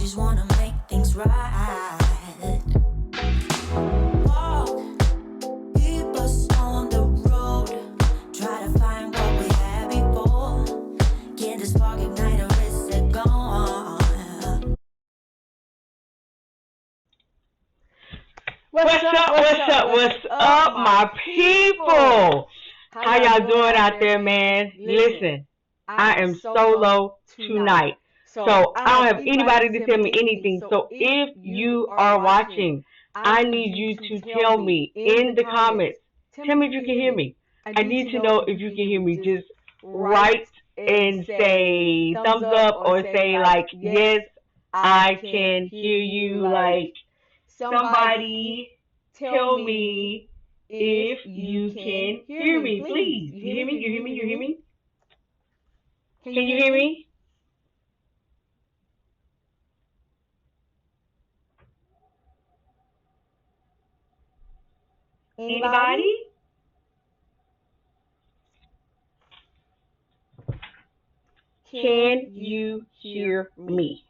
just wanna make things right. Walk, keep us on the road. Try to find what we had before. Get the spark, ignite, or is it gone? What's up, my people? How y'all doing out there, man? Listen, I am solo tonight. So I don't have anybody to tell me anything. So if you are watching, I need you to tell me in the comments. Tell me if you can hear me. I need to know if you can hear me. Just write and say thumbs up or say like, yes, I can hear you. Like, somebody tell me if you can hear me, please. You hear me? You hear me? You hear me? Can you hear me? Anybody? Can you hear me?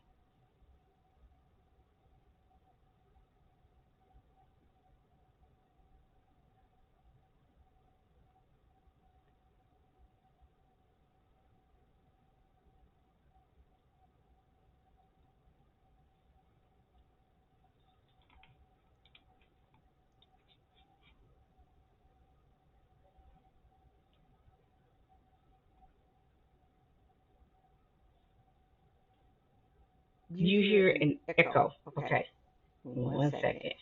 You hear an echo. Okay. 1 second.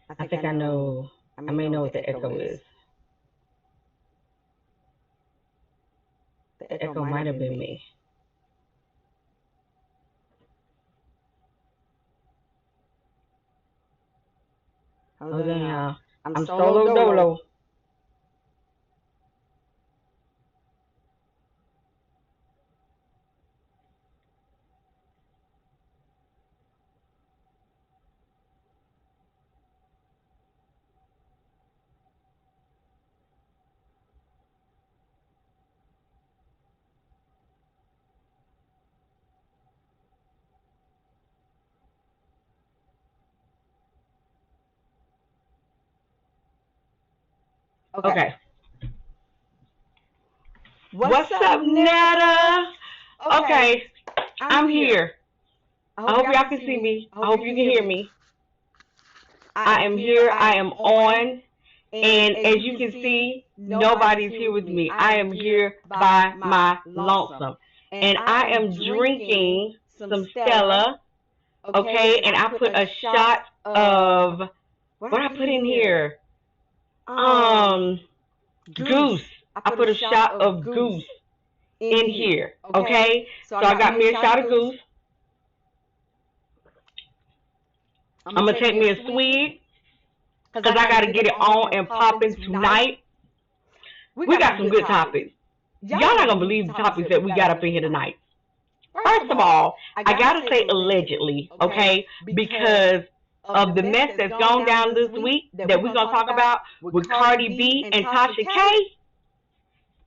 I think I know. I may know what the echo is. The echo might have been me. Hold on, y'all. I'm solo dolo. Okay. What's up, Netta? Okay, I'm here. I hope y'all can see me. I hope you can hear me. I am here. I am on. And as you can see, nobody's here with me. I am here by my lonesome. And I am drinking some Stella. Okay, and I put a shot of, what I put in here? Goose. I put a shot of goose in here. Okay, so I got me a shot of goose. I'm gonna take me a swig because I gotta get it on and popping tonight. We got some good topics. Y'all not gonna believe the topics that we got up in here tonight. First of all, I gotta say allegedly, okay, because of the mess that's gone down this week that we're gonna talk about with Cardi B and Tasha K.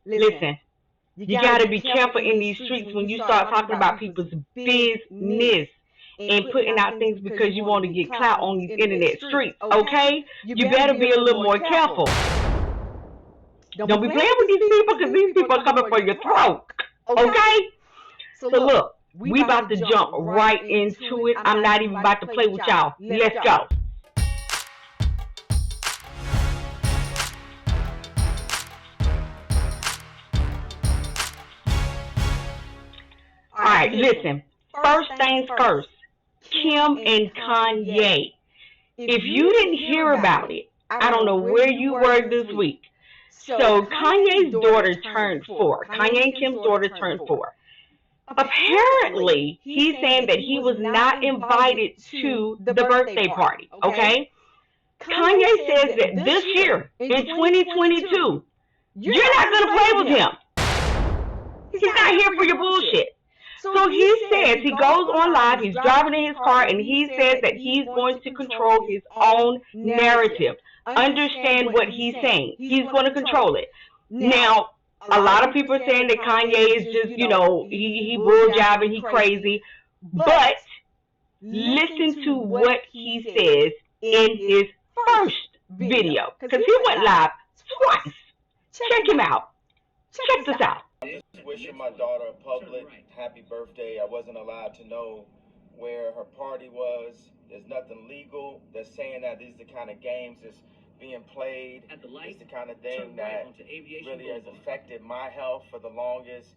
Listen, you gotta be careful in these streets when you start talking about people's business and putting out things because you want to get clout on these internet streets, okay? You better be a little more careful. Don't be playing with these people because these people are coming for your throat, okay? So look, we about to jump right into it. I'm not even about to play with y'all. Let's go. All right, listen. First things first. Kim and Kanye. If you didn't hear about it, I don't know where you were this week. So Kanye's daughter turned 4. Kanye and Kim's daughter turned 4. Apparently, he's saying that he was not invited to the birthday party, okay? Kanye says that this year, in 2022, you're not going to play with him. He's not here for your bullshit. So he says, he goes on live, he's driving in his car, and he says that he's going to control his own narrative. Understand what he's saying. He's going to control it. Now, A lot of people are saying that Kanye is just, he bull jobbing, he crazy. But listen to what he says in his first video, because he went live twice. Check him out. Check this out. Just wishing my daughter a public happy birthday. I wasn't allowed to know where her party was. There's nothing legal that's saying that these are the kind of games that's being played. It's the kind of thing that really has affected my health for the longest.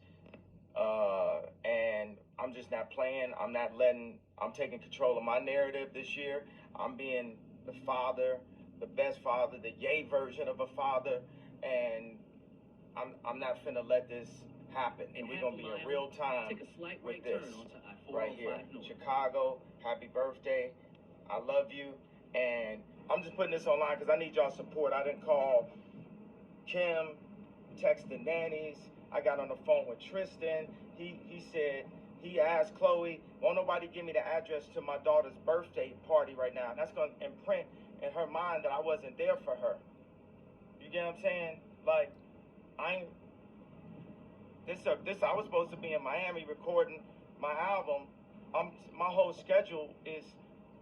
And I'm just not playing. I'm taking control of my narrative this year. I'm being the father, the best father, the yay version of a father. And I'm not finna let this happen. And we're gonna be in real time with this right here. Chicago, happy birthday. I love you. And I'm just putting this online because I need y'all support. I didn't call Kim, text the nannies. I got on the phone with Tristan. He said, he asked Chloe, won't nobody give me the address to my daughter's birthday party right now? And that's going to imprint in her mind that I wasn't there for her. You get what I'm saying? Like, I was supposed to be in Miami recording my album. My whole schedule is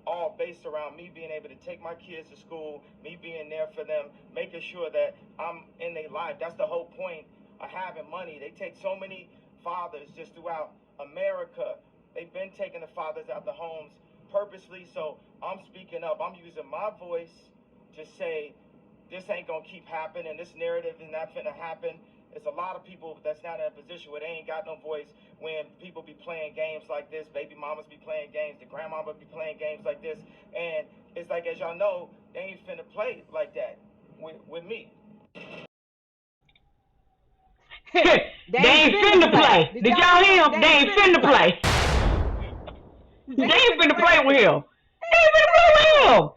all based around me being able to take my kids to school, me being there for them, making sure that I'm in their life. That's the whole point of having money. They take so many fathers just throughout America. They've been taking the fathers out the homes purposely. So I'm speaking up. I'm using my voice to say this ain't gonna keep happening. This narrative is not gonna happen. It's a lot of people that's not in a position where they ain't got no voice when people be playing games like this. Baby mamas be playing games. The grandmama be playing games like this. And it's like, as y'all know, they ain't finna play like that with me. They ain't finna play. Did y'all hear him? They ain't finna play. They ain't finna play with him. They ain't finna play with him.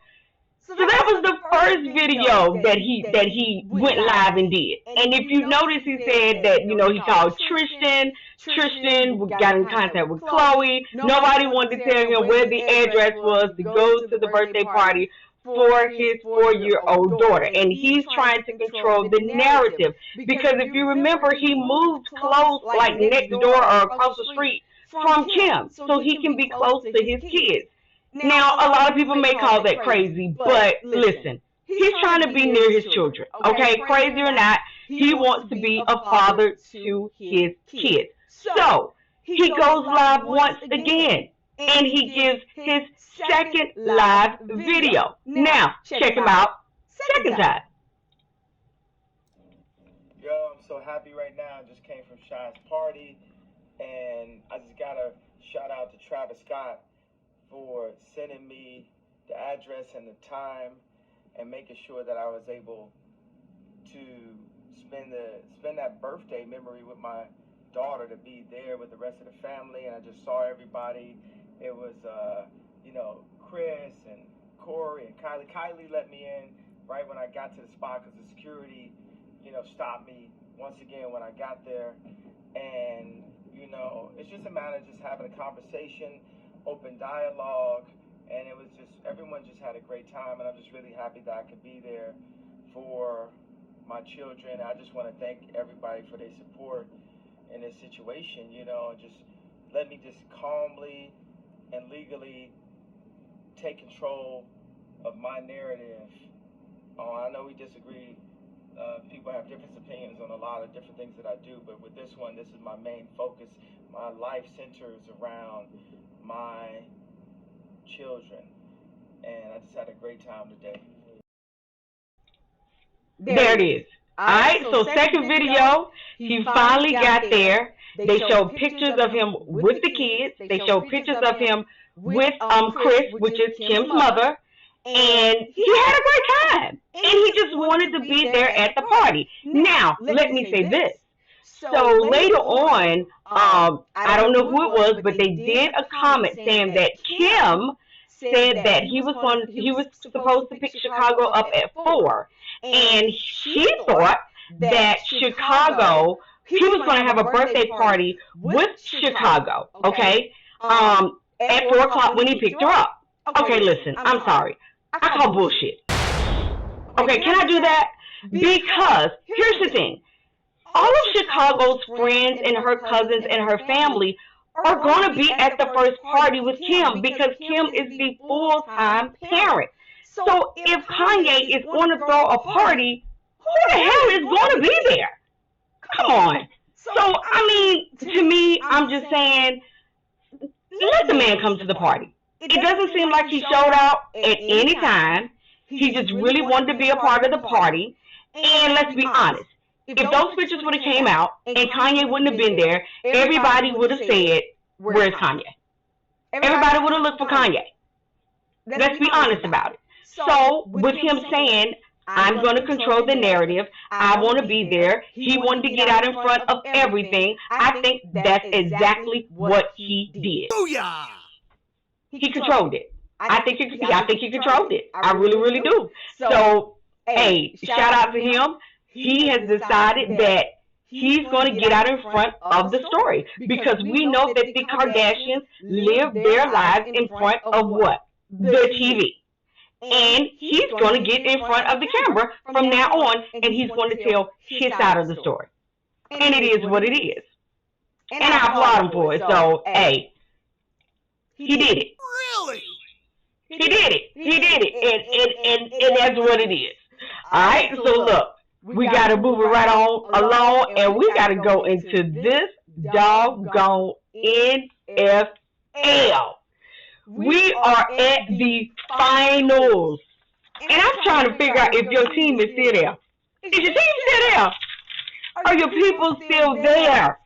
So that was the first video that he went live and did. And if you notice, he said that, he called Tristan. Tristan got in contact with Chloe. Nobody wanted to tell him where the address was to go to the birthday party for his 4-year-old daughter. And he's trying to control the narrative. Because if you remember, he moved close, like next door or across the street from Kim, so he can be close to his kids. Now, a lot of people may call that crazy, but listen, he's trying to be near his children, okay? Crazy or not, he wants to be a father to his kids. So, he goes live once again, and he gives his second live video. Now, check him out, second time. Yo, I'm so happy right now. I just came from Shy's party, and I just got to shout out to Travis Scott for sending me the address and the time and making sure that I was able to spend that birthday memory with my daughter, to be there with the rest of the family. And I just saw everybody. It was Chris and Corey and Kylie. Kylie let me in right when I got to the spot because the security stopped me once again when I got there. And it's just a matter of just having a conversation, open dialogue, and it was just, everyone just had a great time, and I'm just really happy that I could be there for my children. I just want to thank everybody for their support in this situation, just let me just calmly and legally take control of my narrative. I know we disagree. People have different opinions on a lot of different things that I do, but with this one, this is my main focus. My life centers around my children, and I just had a great time today. There it is. Alright, so second video, he finally got there. They showed pictures of him with the kids. They showed pictures of him with Chris, which is Kim's mother. And he had a great time. And he just wanted to be there at the party. Now, let me say this. So later on, I don't know who it was, but they did a comment saying that Kim said that he was supposed to pick Chicago up at 4, and she thought that Chicago, he was going to have a birthday party with Chicago, okay, at 4 o'clock when he picked her up. Okay, listen, I'm sorry. I call bullshit. Okay, can I do that? Because here's the thing. all of Chicago's friends and her cousins and her family are going to be at the first party with Kim because Kim is the full-time parent. So if Kanye is going to throw a party, who the hell is going to be there? Come on. So, I mean, to me, I'm just saying, let the man come to the party. It doesn't seem like he showed out at any time. He just really wanted to be a part of the party. And let's be honest, if those pictures would have came out and Kanye wouldn't have been there, everybody would have said, where's Kanye? Everybody would have looked for Kanye. Let's be honest about it. So with him saying, I'm going to control the narrative, I want to be there, he wanted to get out in front of everything, I think that's exactly what he did. Booyah! He controlled it. I think he controlled it. I really, really do. So, hey, shout out to him. He has decided that he's going to get out in front of the story because we know that the Kardashians live their lives in front of what? The TV. And he's going to get in front of the camera from now on, and he's going to tell his side of the story. And it is what it is. And I applaud him for it. So, hey, he did it. Really? He did it. He did it. And that's what it is. All right? So, look, we got to move it right on along, and we got to go into this doggone NFL. We are at the finals. And I'm trying to figure out if your team is still there. Is your team still there? Are your people still there?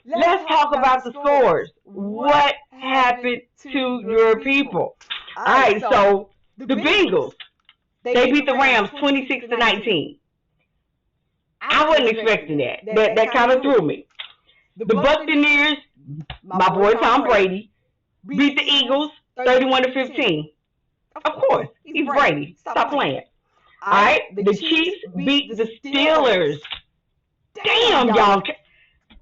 Let's talk about the scores. What happened to your people? All right, so the Bengals, they beat the Rams 26-19. I wasn't expecting that. That kind of threw me. The Buccaneers, my boy Tom Brady, beat the Eagles 31-15. Of course, he's Brady. Stop playing. All right, the Chiefs beat the Steelers. Damn, y'all.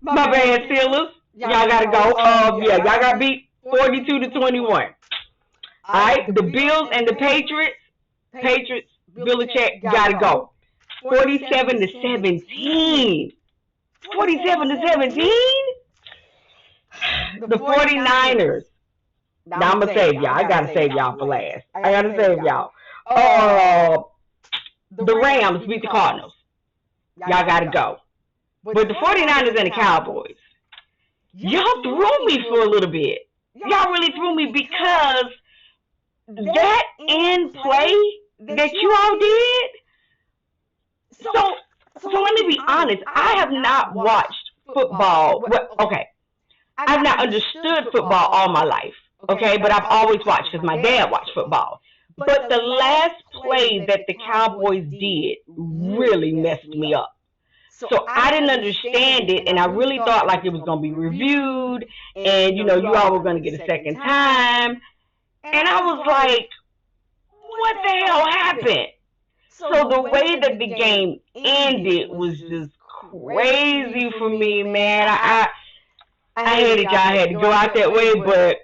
My bad, Steelers. Y'all gotta go. Yeah, y'all got beat 42-21. All right, the Bills and the Patriots. Belichick gotta go. 47-17. 47-17. The 49ers. Now I'm gonna save y'all. I gotta save y'all for last. I gotta save y'all. The Rams beat the Cardinals. Y'all gotta go. But the 49ers and the Cowboys, y'all threw me for a little bit. Y'all really threw me because that end play that you all did. So let me be honest. I have not watched football. Well, okay, I've not understood football all my life. Okay, but I've always watched because my dad watched football. But the last play that the Cowboys did really messed me up. So I didn't understand it, and I really thought like it was going to be reviewed, and, you all were going to get a second time. And I was like, what the hell happened? So the way that the game ended was just crazy for me, man. I hated y'all had to go out that way, but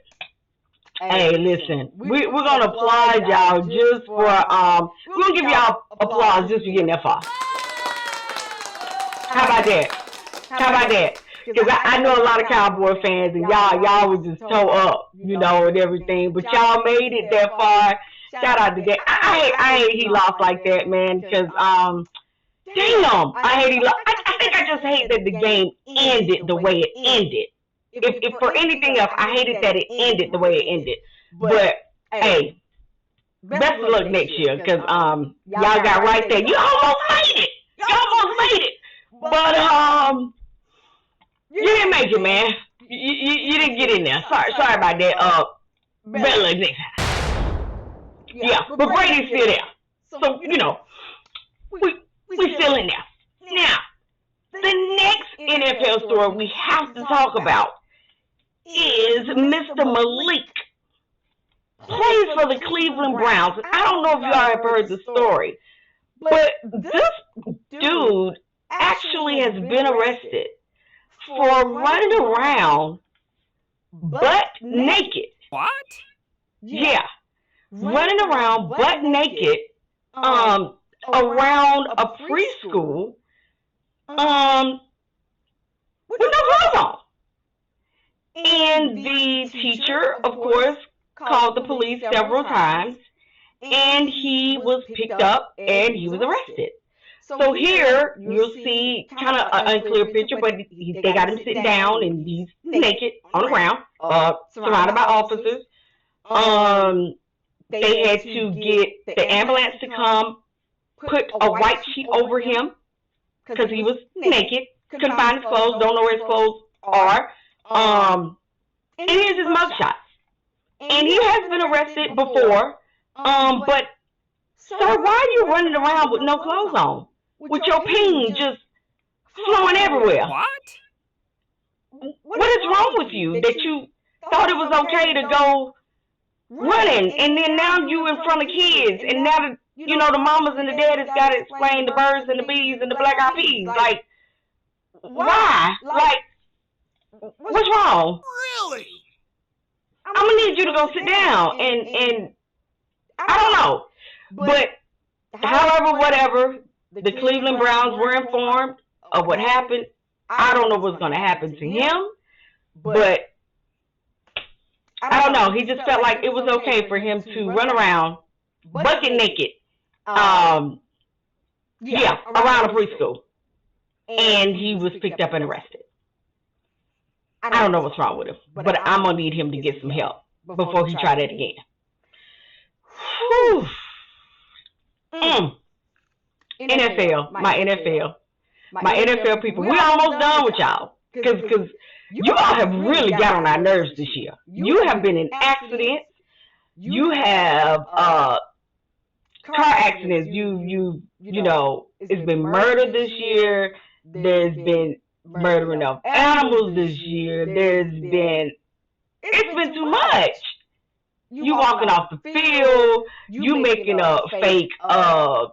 hey, listen, we're going to applaud y'all just for, we're going to give y'all applause just for getting that far. How about that? Because I know a lot of Cowboy fans, and y'all was just toe up, and everything. But y'all made it that far. Shout out to that. I hate he lost like that, man. Because damn, I hate he lost. I think I just hate that the game ended the way it ended. If for anything else, I hated that it ended the way it ended. But hey, best of luck next year, because y'all got right there. You almost made it. But you didn't make it, man. You didn't get in there. Sorry about that. Better luck next time. Yeah, but Brady's still there. So we still in there. Now, the next NFL story we have to talk about is Mr. Malik. Plays for the Cleveland Browns. I don't know if y'all have heard the story, but this dude actually has been arrested for running around butt naked. What? Yeah. Running around butt naked around a preschool with no clothes on. And the teacher, of course, called the police several times, and he was picked up and he was arrested. So here you'll see kind of an unclear picture, but they got him sitting down and he's naked on the ground, surrounded by officers. They had to get the ambulance to come, put a white sheet over him because he was naked, couldn't find his clothes, don't know where his clothes are. And here's his mugshot. And he has been arrested before, but sir, why are you running around with no clothes on? With your peen just flowing everywhere? What is wrong with you that you thought it was okay to go running, and then now you in front of kids, and now the mamas and the daddies got to explain the birds and the bees and the black eyed peas? Like, why? Like, what's wrong? Really? I'm gonna need you to go sit down, and I don't know, but however, whatever, the Cleveland Browns were informed of what happened. I don't know what's gonna happen to him, but I don't know. He just felt like it was okay for him to run around bucket naked, around a preschool, and he was picked up and arrested. I don't know what's wrong with him, but I'm going to need him to get some help before he try that again. Whew. NFL, my NFL people, we almost done with y'all. Because you all have really got on our nerves this year. You have been in accidents. You have car accidents. You know, it's been murder this year. There's been murdering of animals this year. It's been too much. You walking off the field. You making a fake COVID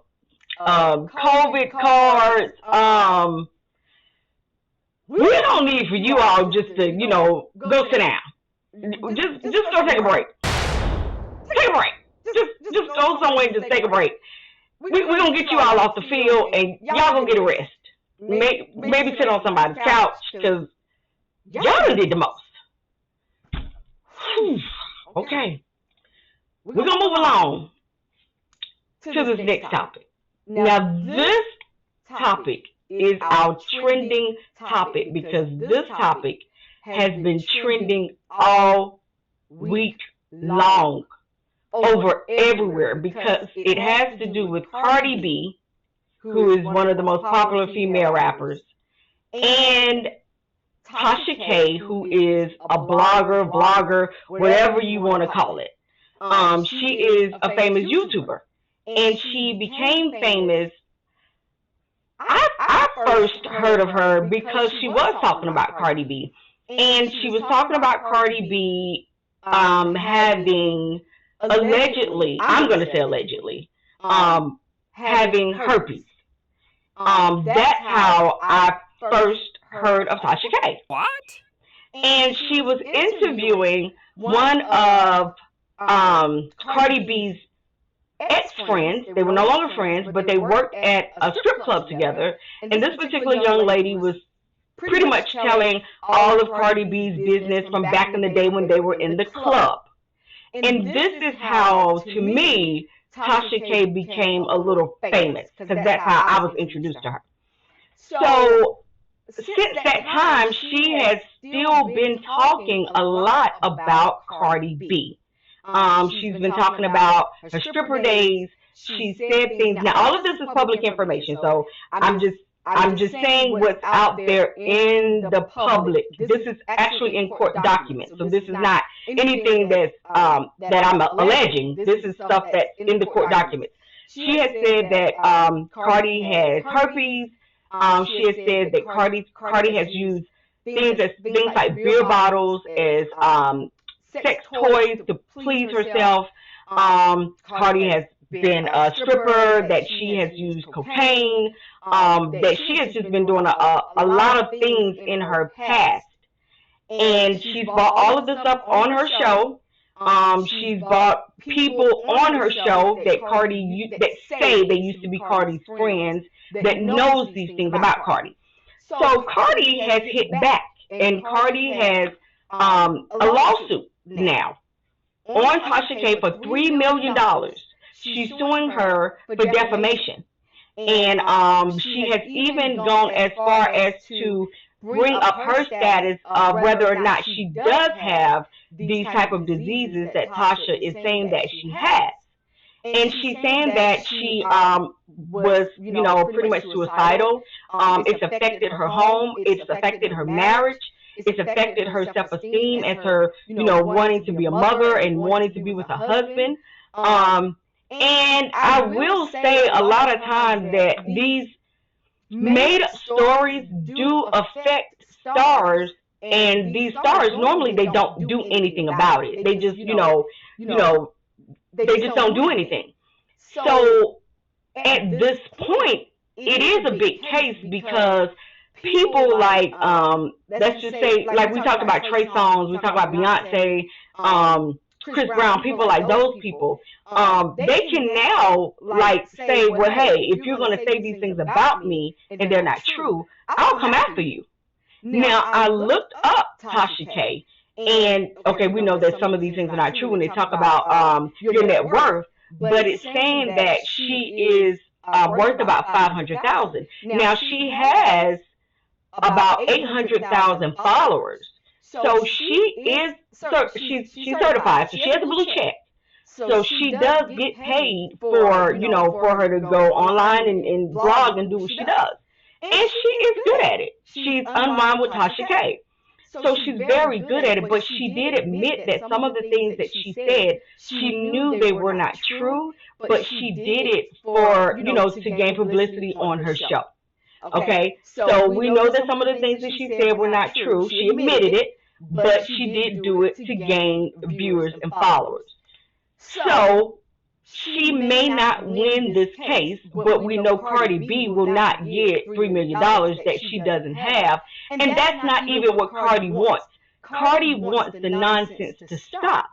cards. We don't need for you all just to, go sit down. Just go take a break. Take a break. Just go somewhere and just take a break. We're going to get you all off the field, and y'all going to get a rest. Maybe sit on somebody's couch, because y'all done did the most. Whew. Okay. We're going to move along to this next topic. Now, this topic is our trending topic, because this topic has been trending all week long over everywhere, because it has to do with Cardi B, who is one of the most popular female rappers, and Tasha K, who is a vlogger, whatever you want to call it. She is a famous YouTuber, and she became famous. I first heard of her because she was talking about Cardi B, and she was talking about Cardi B having allegedly, I'm going to say allegedly, having herpes. That's how I first heard of Tasha K. What? And she was interviewing one of Cardi B's ex-friends. They were no longer friends, but they worked at a strip club together. And this particular young lady was pretty much telling all of Cardi B's business from back in the day when they were in the club. And this is how, to me, Tasha K became a little famous, because that's how I was introduced to her. So since that time, she has still been talking a lot about Cardi B. She's been talking about her stripper days. She said things. Now, all of this is public information, so I'm just saying what's out there in the public. This is actually in court documents, so this is not anything that I'm alleging. This is stuff that's in the court documents. She has said that Cardi has herpes. She has said that Cardi has used things like beer bottles as sex toys to please herself. Cardi has been a stripper, that she has used cocaine, that she has just been doing a lot of things in her past. And she's brought all of this up on her show. She's brought people on her show that say they used to be Cardi's friends, that knows these things about Cardi. So Cardi has hit back, and Cardi has a lawsuit now on Tasha K for $3 million. She's suing her for defamation, and she has even gone as far as to bring up her status of whether or not she does have these type of diseases that Tasha is saying that she has. And she's saying that she was, pretty much suicidal. It's affected her home. It's affected her marriage. It's affected her self-esteem as her, wanting to be a mother and wanting to be with her husband. And I will say a lot of times that these made-up stories do affect stars, and these stars normally they don't do anything about it. They just, they just don't do anything. So at this point, it is a big case because people like, let's just say, like we talked about Trey Songz, we talked about Beyonce, Chris Brown, people like those people, they can now like say, well, hey, if you're going to say these things about me and they're not true, I'll come after you. Now, I looked up Tasha K, and okay, we know that some of these things are not true when they talk about your net worth, but it's saying that she is worth about $500,000. Now, she has about 800,000 followers. So she's certified, so she has a blue check. So she does get paid for, for her to go online and blog and do what she does. And she is good at it. She's Unwind with Tasha K. So she's very good at it, but she did admit that some of the things that she said, she knew they were not true, but she did it for, to gain publicity on her show. Okay, so we know that some of the things that she said were not true. She admitted it, but she did do it to gain viewers and followers. So she may not win this case, but we know Cardi B will not get $3 million that she doesn't have. And that's not even what Cardi wants. Cardi wants the nonsense to stop.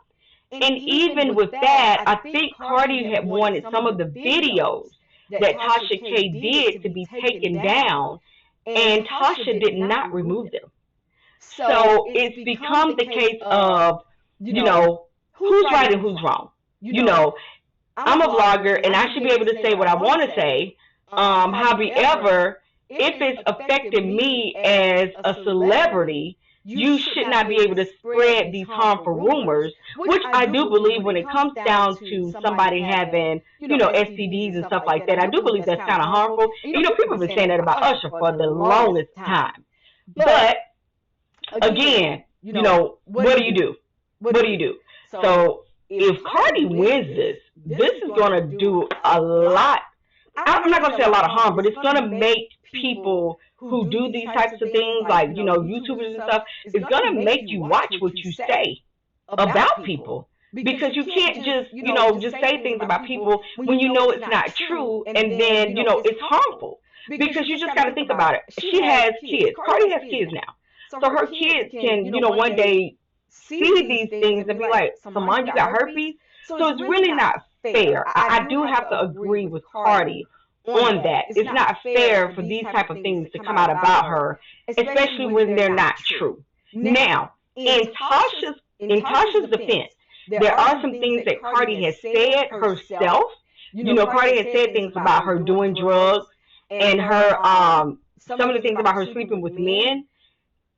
And even with that, I think Cardi had wanted some of the videos that Tasha K did to be taken down, and Tasha did not remove them. So it's become the case of, who's right and who's wrong. I'm a vlogger and I should be able to say what I want to say. However, if it's affecting me as a celebrity, you should not be able to spread these harmful rumors, which I do believe when it comes down to somebody having, STDs and stuff like that. I do believe that's kind of harmful. People have been saying that about Usher for the longest time. But again, what do you do? What do you do? So if Cardi wins this is going to do a lot. I'm not going to say a lot of harm, but it's going to make people who do these types of things, like, YouTubers and stuff, it's going to make you watch what you say about people. Because you can't just, just say things about people when you know it's not true, and then, it's harmful. Because you just got to think about it. She has kids. Cardi has kids now. So her kids can, one day see these things and be like, Mom, you got herpes? So it's really not fair. I do have to agree with Cardi on that. It's not fair for these type of things to come out about her, especially when they're not true. Now, in Tasha's defense, there are some things that Cardi has said herself. Cardi has said things about her doing drugs and her some of the things about her sleeping with men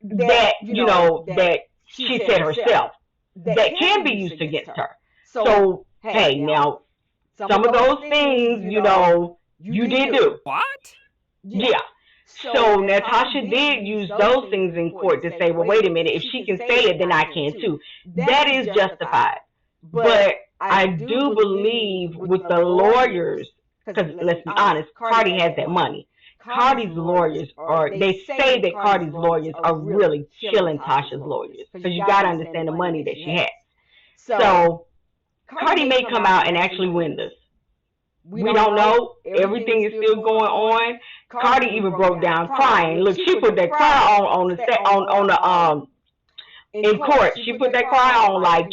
that that she said herself that can be used against her. So hey, now some of those things, you did do. What? Yeah. So now Tasha did use those things in court to say, well, wait a minute, if she can say it, then I can too. That is justified. But I do believe with the lawyers, because let's be honest, Cardi has that money. Cardi's lawyers they say that Cardi's lawyers are really killing Tasha's lawyers. Because you got to understand the money that she has. So Cardi may come out and actually win this. We don't know. Everything is still going on. Cardi even broke down crying. Look, she put that cry on in court. She put that cry on like,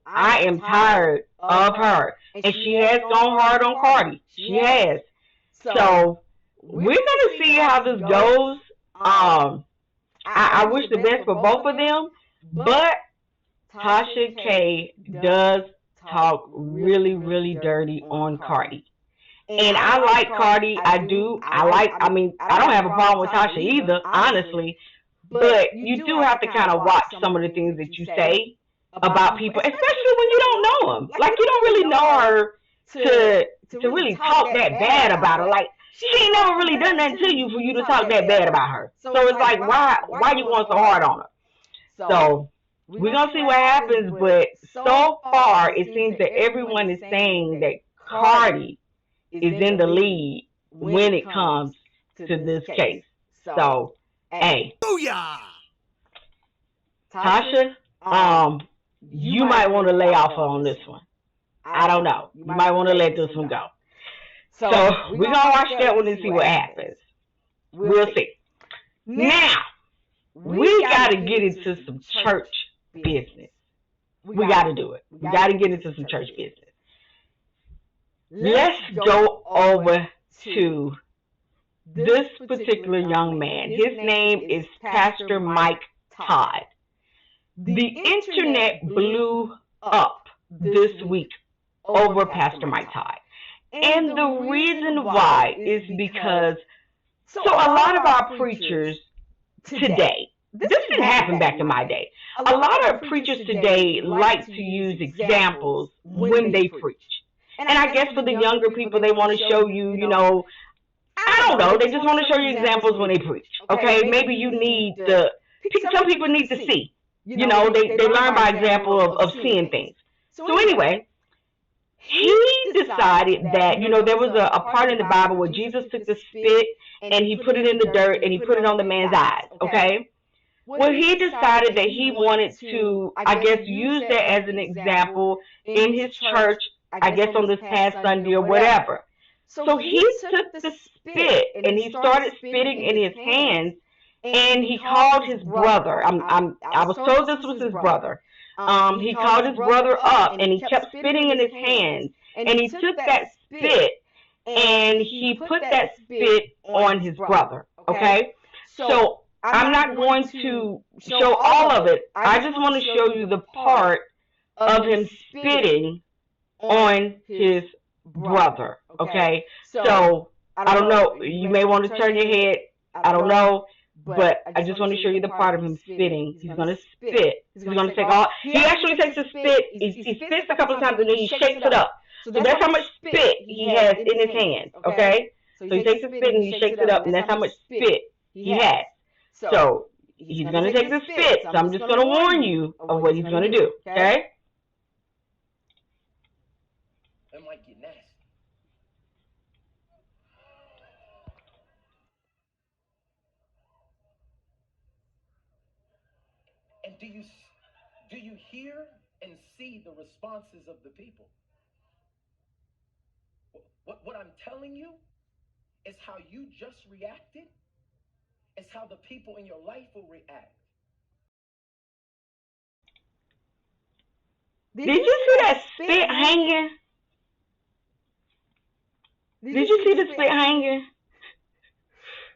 I am tired of her. And she has gone hard on Cardi. She has. So we're gonna see how this goes. I wish the best for both of them, but Tasha K does talk really, really dirty on Cardi. And I like Cardi. I do. I mean, I don't have a problem with Tasha either, honestly. But you do have to kind of watch some of the things that you say about people, especially when you don't know them. Like, you don't really know her to really talk that bad about her. Like, she ain't never really done nothing to you for you to talk that bad about her. So it's like, why you going so hard on her? So we're going to see what happens. But so far, it seems that everyone is saying that Cardi is in the lead when it comes to this case. So, hey, Booyah! Tasha, you might want to lay off on this one. I don't know. You might want to let this one go. So we're going to watch that one and see what happens. We'll see. Now, we got to get into some church business. We got to do it. We got to get into some church business. Let's go over to this particular young man. His name is Pastor Mike Todd. The internet blew up this week over Pastor Mike Todd. And the reason why is because, so a lot of our preachers today, this didn't happen back in my day. A lot of preachers today like to use examples when they preach. And I guess for the younger people, they want to show you, I don't know, they just want to show you examples when they preach. Okay, maybe you need to, some people need to see. They learn by example of seeing things. So anyway, he decided that, there was a part in the Bible where Jesus took the spit and he put it in the dirt and he put it on the man's eyes, okay? Well, he decided that he wanted to, I guess, use that as an example in his church, I guess on this past Sunday or whatever. So he took the spit and he started spitting in his hands and he called his brother. I was told this was his brother. He called his brother up and he kept spitting in his hands and he took that spit and he put that spit on his brother. Okay? So I'm not going to show all of it. I just want to show you the part of him spitting on his brother. Okay? So I don't know. You may want to turn your head. I don't know. But I just want to show you the part of him spitting. He's going to spit. He's going to take all. He actually takes the spit. He spits a couple of times and then he shakes it up. So that's how much spit he has in his hands. Okay? So he takes the spit and he shakes it up, and that's how much spit he has. So he's going to take the spit. So I'm just going to warn you of what he's going to do. Okay? That might get nasty. And do you hear and see the responses of the people? What I'm telling you is how you just reacted is how the people in your life will react. Did you see that spit hanging? Did you see the spit hanging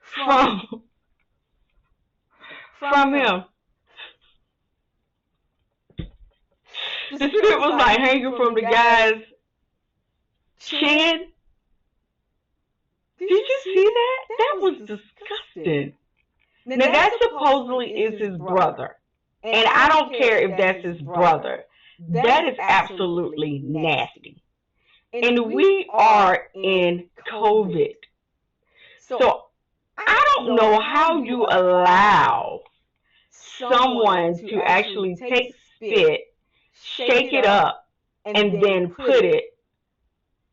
from him? The spit was like hanging from the guy's chin. Did you see that? That was disgusting. Now that supposedly is his brother. And I don't care if that's his brother. That is absolutely nasty. And we are in COVID. So I don't know how you allow someone to actually take spit, shake it up, and then put it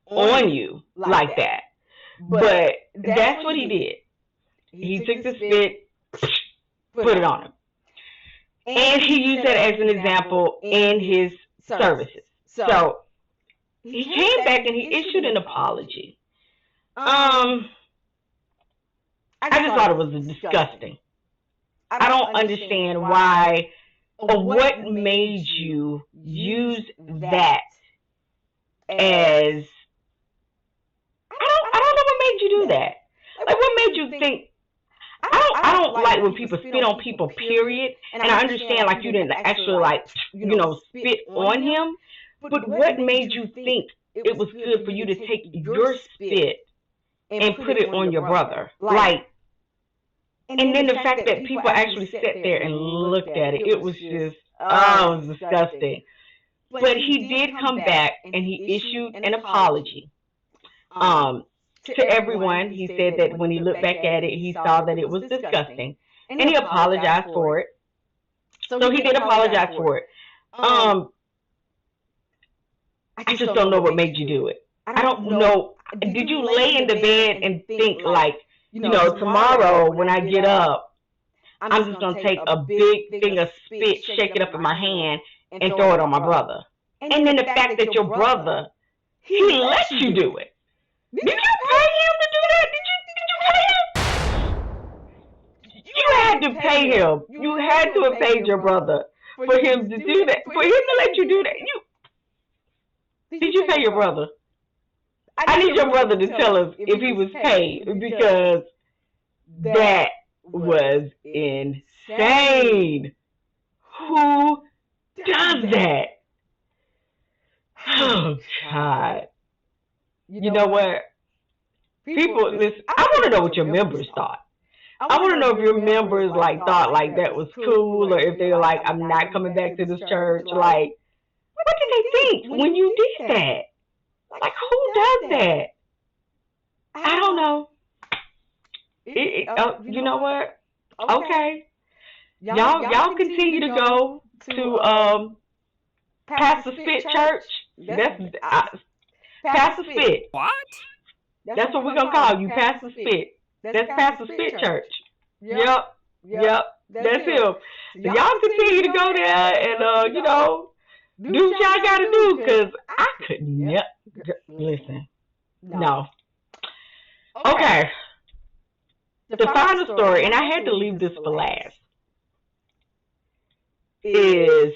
on you like that. But that's what he did. He took the spit, put it on him. And he used that as an example in his services. So he came back and he issued an apology. I just thought it was disgusting. I don't understand why or what made you use that as, I don't know what made you do that. Like, what made you think, I I don't like when people spit on people, period. And I understand like you didn't actually like, spit on him. But what made you think it was good for you to take your spit and put it on your brother? Like, and then the fact that people actually sat there and looked at it, it was just, oh, it was disgusting. But he did come back and he issued an apology to everyone. He said that when he looked back at it, he saw that it was disgusting, and he apologized for it. So he did apologize for it. I just don't know what made you do it. I don't know. Did you lay in the bed and think like, tomorrow when I get up, I'm just gonna take a big thing of spit, shake it up in my hand, and throw it on my brother? And then the fact that your brother, he let you do it. Did you pay him to do that? Did you pay him? You had to pay him. You had to have paid your brother for him to do that. For him to let you do that. Did you pay your brother? I need your brother to tell us if he was paid, because that was insane. Who does that? Oh, God. You know what? People, listen, I want to know what your members thought. I want to know if your members, thought, that was cool, or if they were like, I'm not coming back to this church. Like, what did they think when you did that? Like, who does that? I don't know. You know what? Okay. Y'all continue to go to Pastor Spit Church. That's Pastor Spit. What? That's what we're gonna call you, Pastor Spit. That's Pastor Spit Church. Yep. That's him. So y'all continue to go there and do what y'all gotta do, because I could never listen. No. Okay. The final story, and I had to leave this for last, is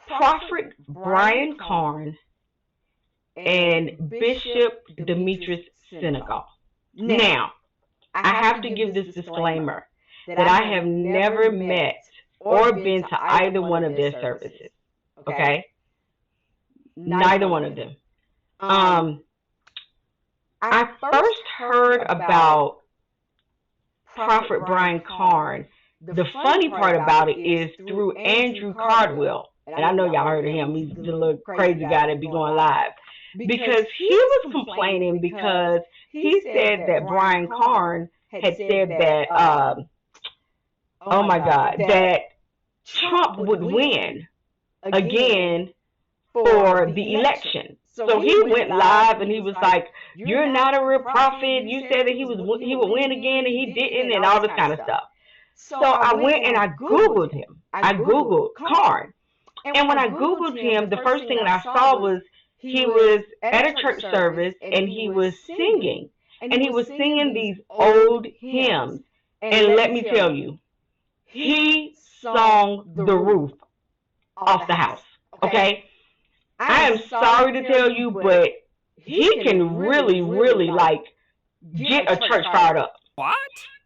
Prophet Brian Carn and Bishop Demetrius Sinegal. Now, I have to give this disclaimer that I have never met or been to either one of their services. Okay? Neither one of them. I first heard about Prophet Brian Carn. The funny part about it is through Andrew Cardwell. And I know y'all heard of him. He's the little crazy guy that be going live. Because he was complaining because he said that Brian Carn had said that, oh my God, that Trump would win again for the election. So he went live and he was like, "You're not a real prophet. You said that he would win again and he didn't," and all this kind of stuff. So I went and I Googled him. I Googled Carn. And when I Googled him, the first thing that I saw was he was at a church service and he was singing. And he was singing these old hymns. And let me tell you, he sung the roof off the house. Okay? I am sorry to tell you, but he can really, really get a church fired up. What?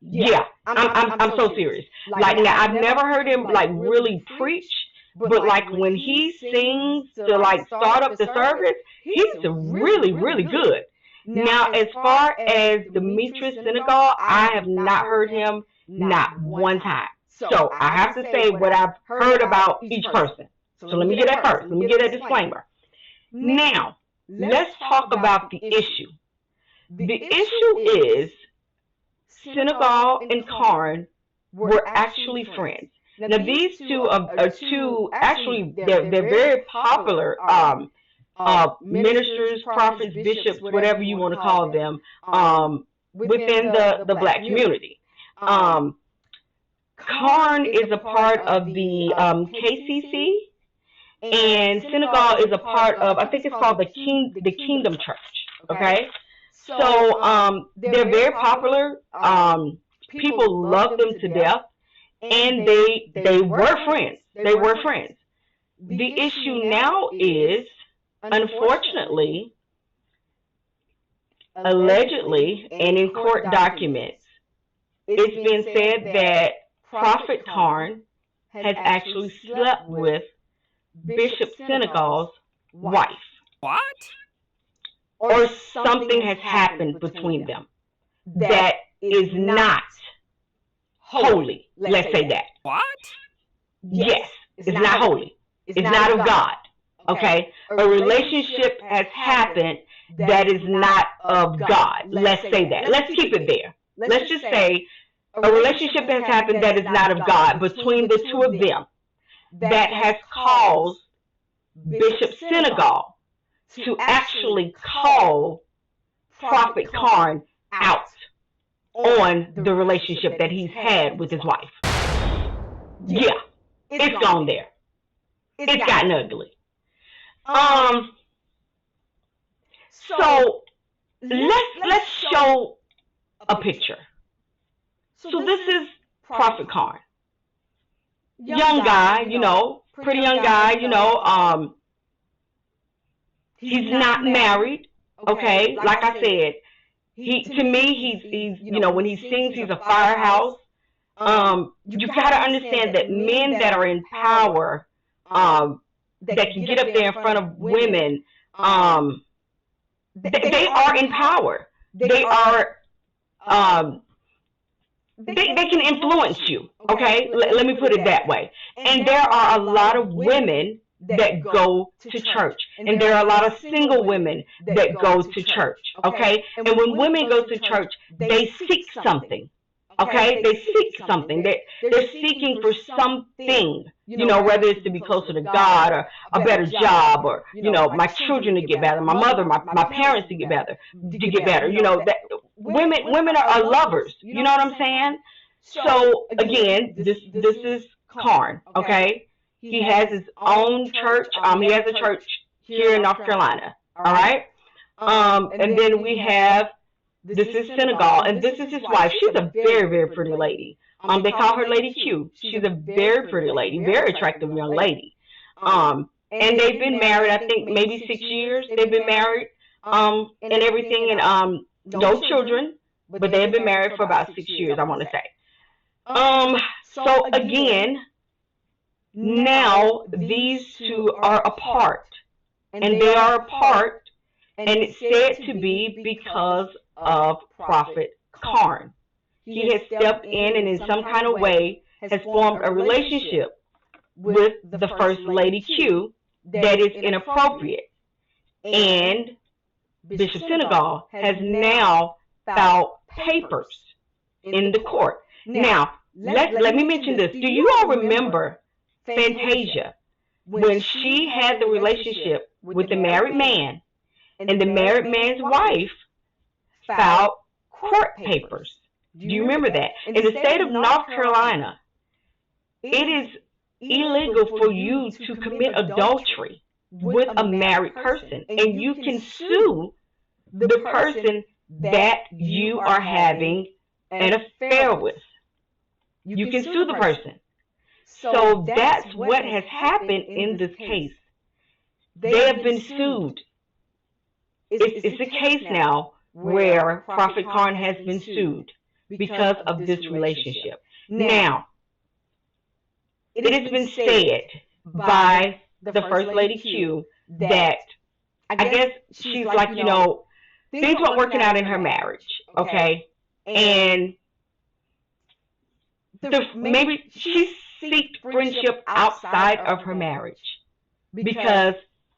Yeah, I'm so serious. Now I've never heard him really preach, but when he sings to start up the service, he's really, really good. Now, as far as Demetrius Sinegal, I have not heard him not one time. So I have to say what I've heard about each person. So let me get that first. Let me get a disclaimer. Now, let's talk about the issue. The issue is Sinegal and Carn were actually friends. Now, these two are two, actually, they're very popular ministers, prophets, bishops, whatever you want to call them, within the black community. Carn is a part of the KCC, and Sinegal is a part of, I think it's called the Kingdom Church. Okay, so they're very popular. People love them to death, and they were friends. They were friends. The issue now is, unfortunately, allegedly, and in court documents, it's been said that Prophet Carn has actually slept with Bishop Sinegal's wife. What? Or something has happened between them that is not holy. Let's say that. What? Yes, it's not holy. It's not of God. Okay? A relationship has happened that is not of God. Let's say that. Let's keep it there. Let's just say a relationship has happened that is not of God between the two of them that has caused Bishop Sinegal to actually call Prophet Carn out on the relationship that he's had with his wife. Yeah, it's gone there. It's gotten ugly. So let's show a picture. So this is Prophet Carn. Young guy, pretty young guy, he's not married, okay? Like I said, to me, he's when he sings, he's a firehouse. You got to understand that men that are in power, that can get up there in front of women, they are in power. They are, they can influence you, okay? Let me put it that way. And there are a lot of women that go to church. And there are a lot of single women that go to church, okay? And when women go to church, they seek something, okay? They seek something. They're seeking for something, whether it's to be closer to God or a better job or, my children to get better, my mother, my parents to get better, that women are lovers, you know what I'm saying? So again, this is Carn, okay? He has his own church. He has a church here in North Carolina. All right. And then we have, this is Sinegal, and this is his wife. She's a very, very pretty lady. They call her Lady Q. She's a very pretty lady, very attractive young lady. And they've been married, I think maybe 6 years. They've been married, and everything, and no children, but they have been married for about 6 years, I want to say. So again, now these two are apart, and they are apart, and it's said to be because of Prophet Carn. He has stepped in and in some kind of way has formed a relationship with the First Lady Q that is inappropriate. And Bishop Sinegal has now filed papers in the court. Now, let me mention this. Do you all remember Fantasia, when she had the relationship with the married man, and the married man's wife filed court papers? Do you remember that? In the state of North Carolina, it is illegal for you to commit adultery with a married person, and you can sue the person that you are having an affair with. You can sue the person. So that's what has happened in this case. They have been sued. It's a case now where Prophet Carn has been sued because of this relationship. Now, it has been said by the First Lady Q that, I guess she's like, things weren't working out in her marriage, okay? And maybe she seeked friendship outside of her marriage because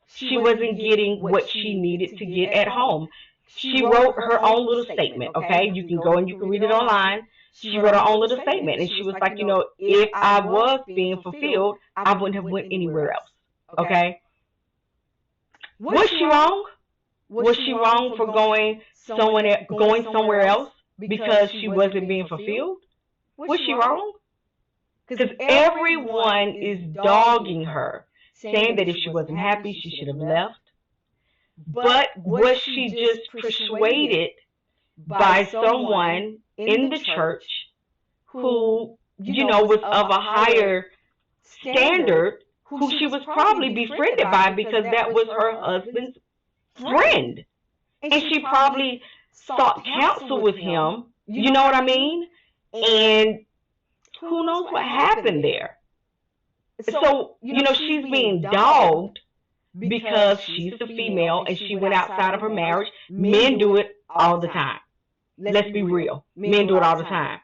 she wasn't getting what she needed to get at home. She wrote her own little statement, okay? You can go and you can read it online. She wrote her own little statement, and she was like, if I was being fulfilled, I wouldn't have went anywhere else, okay? Was she wrong? Was she wrong for going somewhere else because she wasn't being fulfilled? Was she wrong? Because everyone is dogging her, saying that if she wasn't happy, she should have left. But was she just persuaded by someone in the church who, was of a higher standard, who she was probably befriended by because that was her husband's friend? And she probably sought counsel with him, you know what I mean? And who knows what happened there? So, she's being dogged because she's a female and she went outside of her marriage. Men do it all the time. Let's be real. Men do it all the time.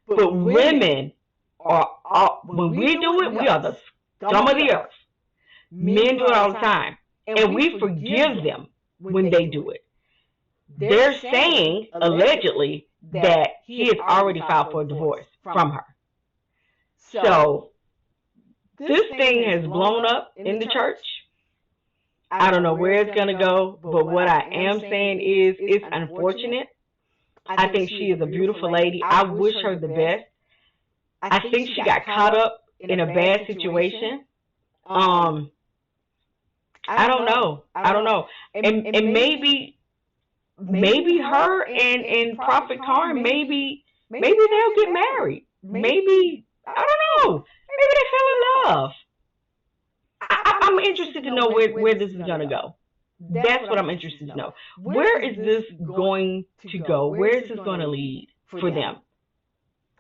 But women when we do it, we are the scum of the earth. Men do it all the time. And we forgive them when they do it. They're saying, allegedly, that he has already filed for a divorce from her. So, this thing has blown up in the church. I don't know where it's going to go, but what I am saying is it's unfortunate. I think she is a beautiful lady. I wish her the best. I think she got caught up in a bad situation. I don't know. And maybe her and Prophet Carn, maybe they'll get married. Maybe, I don't know. Maybe they fell in love. I'm interested to know where this is going to go. That's what I'm interested to know. Where is this going to go? Where is this going to lead for them?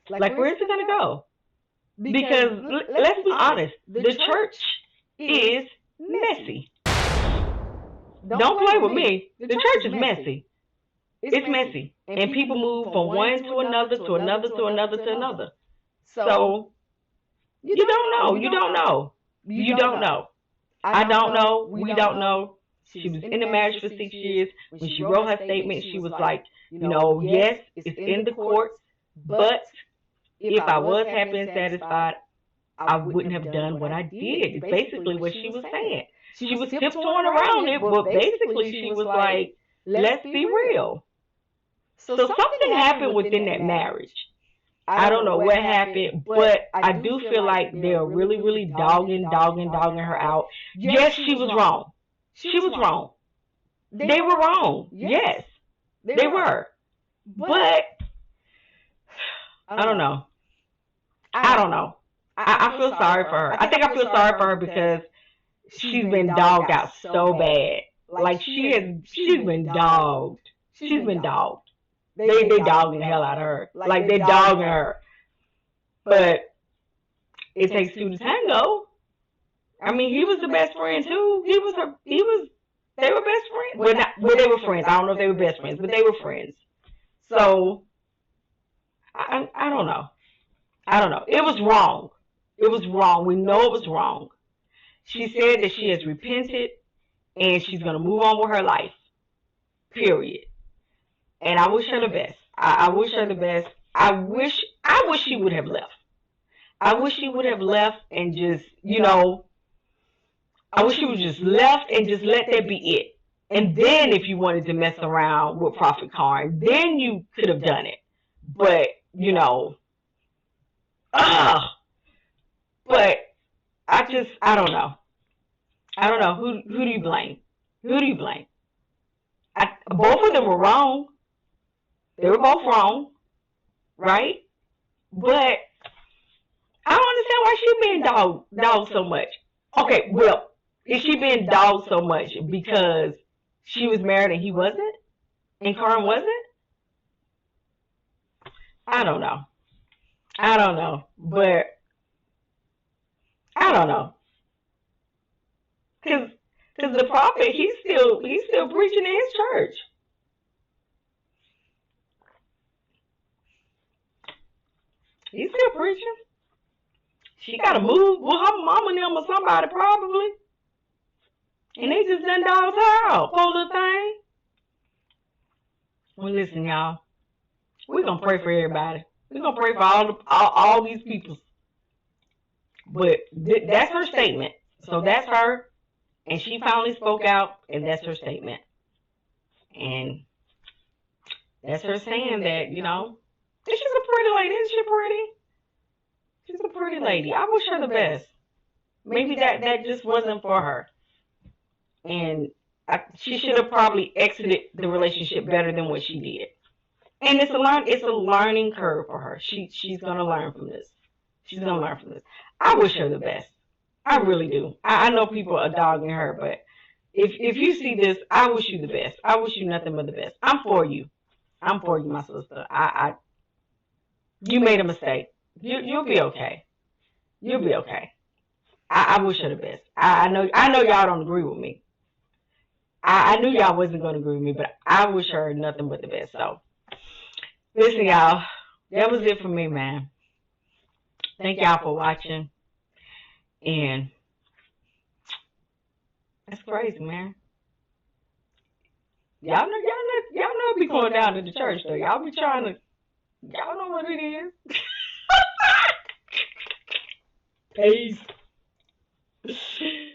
Like, where is it going to go? Because, let's be honest, the church is messy. Don't play with me. The church is messy. It's messy. And people move from one to another, to another, to another, to another. So, you don't know. You don't know. You don't know. I don't know. We don't know. She was in the marriage for 6 years. When she wrote her statement, she was like, yes, it's in the courts, but if I was happy and satisfied, I wouldn't have done what I did. It's basically what she was saying. She was tiptoeing around it, but basically she was like, let's be real. So something happened within that marriage. I don't know what happened, but I do feel like they're really, really dogging her out. Yes, she was wrong. She was wrong. They were wrong. Yes, they were. But I don't know. I feel sorry for her. I think I feel sorry for her because she's been dogged out so bad. Like she's been dogged. She's been dogged. They dogging the hell out of her. Like they dogging her. But it takes two to tango. I mean, he was the best friend too. They were best friends. Well, they were friends. I don't know if they were best friends, but they were friends. So I don't know. It was wrong. It was wrong. We know it was wrong. She said that she has repented and she's going to move on with her life. Period. And I wish her the best. I wish her the best. I wish she would have left. I wish she would have left and just, I wish she would just left and just let that be it. And then if you wanted to mess around with Prophet Carn, then you could have done it. But, but I don't know. I don't know. Who do you blame? Who do you blame? Both of them were wrong. They were both wrong, right? But I don't understand why she's being dogged so much. Okay, well, is she being dogged so much because she was married and he wasn't? And Carn wasn't? I don't know. But I don't know. Because the prophet, he's still preaching in his church. He's still preaching. She got to move with her mama and them or somebody probably. And they just done dogged her out. Poor little thing. Well, listen, y'all. We're going to pray for everybody. We're going to pray for all these people. But that's her statement. So that's her. And she finally spoke out, and that's her statement. And that's her saying that, she's a pretty lady. Isn't she pretty? She's a pretty lady. I wish her the best. Maybe that just wasn't for her. And she should have probably exited the relationship better than what she did. And it's a learning curve for her. She's gonna learn from this. I wish her the best. I really do. I know people are dogging her, but if you see this, I wish you the best. I wish you nothing but the best. I'm for you. My sister. You made a mistake. You'll be okay. You'll be okay. I wish her the best. I know y'all don't agree with me. I knew y'all wasn't gonna agree with me, but I wish her nothing but the best. So listen, y'all, that was it for me, man. Thank y'all for watching, and that's crazy, man. Y'all know be going down to the church though. Y'all be trying to. Y'all know what it is. Peace.